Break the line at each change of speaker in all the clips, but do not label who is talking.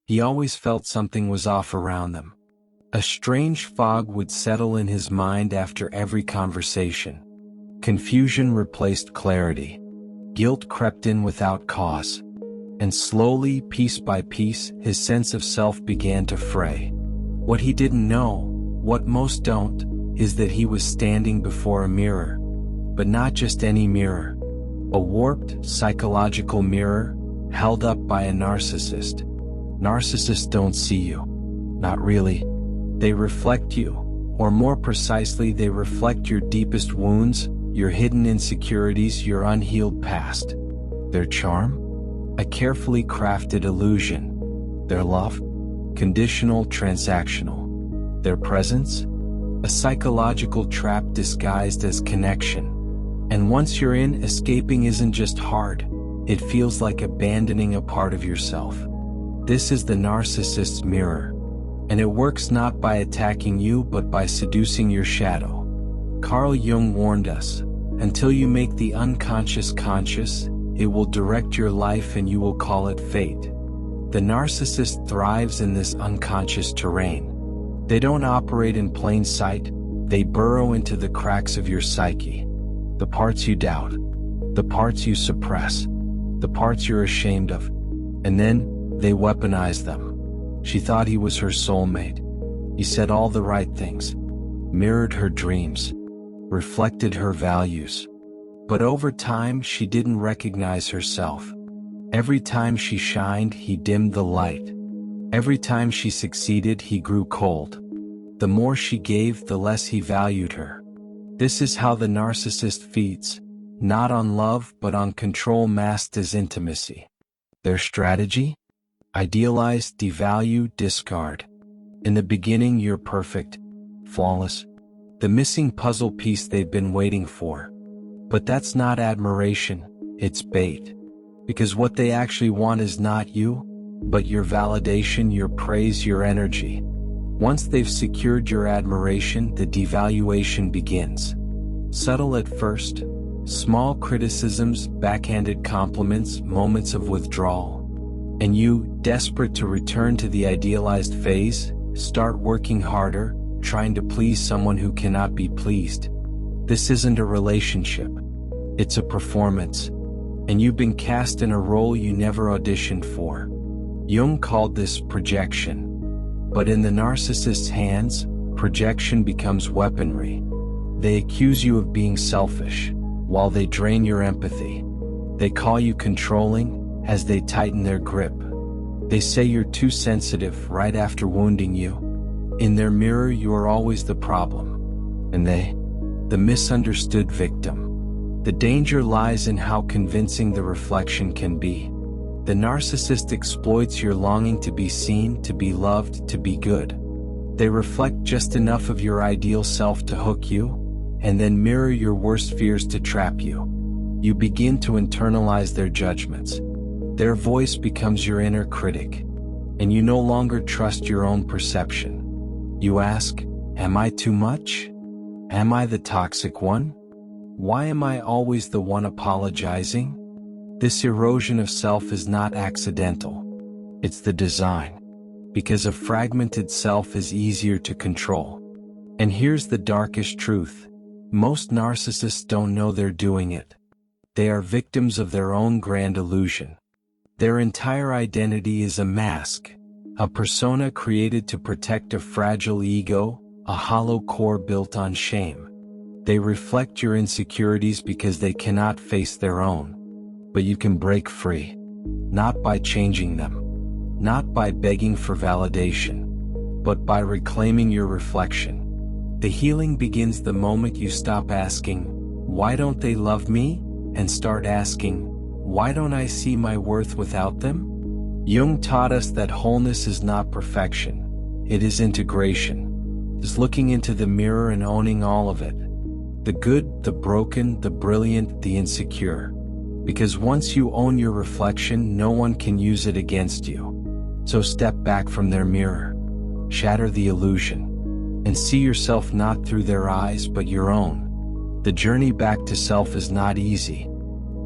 He always felt something was off around them. A strange fog would settle in his mind after every conversation. Confusion replaced clarity. Guilt crept in without cause. And slowly, piece by piece, his sense of self began to fray. What he didn't know, what most don't, is that he was standing before a mirror. But not just any mirror. A warped, psychological mirror, held up by a narcissist. Narcissists don't see you. Not really. They reflect you, or more precisely, they reflect your deepest wounds, your hidden insecurities, your unhealed past. Their charm? A carefully crafted illusion. Their love? Conditional, transactional. Their presence? A psychological trap disguised as connection. And once you're in, escaping isn't just hard. It feels like abandoning a part of yourself. This is the narcissist's mirror. And it works not by attacking you but by seducing your shadow. Carl Jung warned us, until you make the unconscious conscious, it will direct your life and you will call it fate. The narcissist thrives in this unconscious terrain. They don't operate in plain sight, they burrow into the cracks of your psyche. The parts you doubt, the parts you suppress, the parts you're ashamed of, and then they weaponize them. She thought he was her soulmate. He said all the right things, mirrored her dreams, reflected her values. But over time, she didn't recognize herself. Every time she shined, he dimmed the light. Every time she succeeded, he grew cold. The more she gave, the less he valued her. This is how the narcissist feeds, not on love but on control masked as intimacy. Their strategy? Idealize, devalue, discard. In the beginning, you're perfect, flawless, the missing puzzle piece they've been waiting for. But that's not admiration, it's bait. Because what they actually want is not you, but your validation, your praise, your energy. Once they've secured your admiration, the devaluation begins. Subtle at first, small criticisms, backhanded compliments, moments of withdrawal. And you, desperate to return to the idealized phase, start working harder, trying to please someone who cannot be pleased. This isn't a relationship. It's a performance. And you've been cast in a role you never auditioned for. Jung called this projection. But in the narcissist's hands, projection becomes weaponry. They accuse you of being selfish, while they drain your empathy. They call you controlling, as they tighten their grip. They say you're too sensitive right after wounding you. In their mirror, you are always the problem. And they, the misunderstood victim. The danger lies in how convincing the reflection can be. The narcissist exploits your longing to be seen, to be loved, to be good. They reflect just enough of your ideal self to hook you, and then mirror your worst fears to trap you. You begin to internalize their judgments. Their voice becomes your inner critic, and you no longer trust your own perception. You ask, am I too much? Am I the toxic one? Why am I always the one apologizing? This erosion of self is not accidental. It's the design. Because a fragmented self is easier to control. And here's the darkest truth. Most narcissists don't know they're doing it. They are victims of their own grand illusion. Their entire identity is a mask, a persona created to protect a fragile ego, a hollow core built on shame. They reflect your insecurities because they cannot face their own. But you can break free. Not by changing them. Not by begging for validation. But by reclaiming your reflection. The healing begins the moment you stop asking, why don't they love me? And start asking, why don't I see my worth without them? Jung taught us that wholeness is not perfection. It is integration. It's looking into the mirror and owning all of it. The good, the broken, the brilliant, the insecure. Because once you own your reflection, no one can use it against you. So step back from their mirror. Shatter the illusion. And see yourself not through their eyes but your own. The journey back to self is not easy.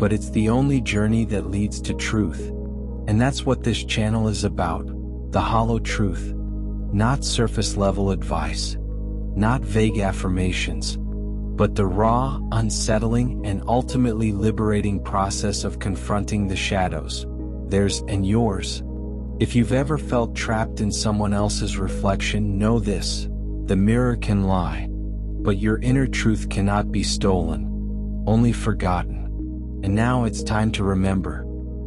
But it's the only journey that leads to truth. And that's what this channel is about. The hollow truth. Not surface-level advice. Not vague affirmations. But the raw, unsettling, and ultimately liberating process of confronting the shadows. Theirs and yours. If you've ever felt trapped in someone else's reflection, know this. The mirror can lie. But your inner truth cannot be stolen. Only forgotten. And now it's time to remember.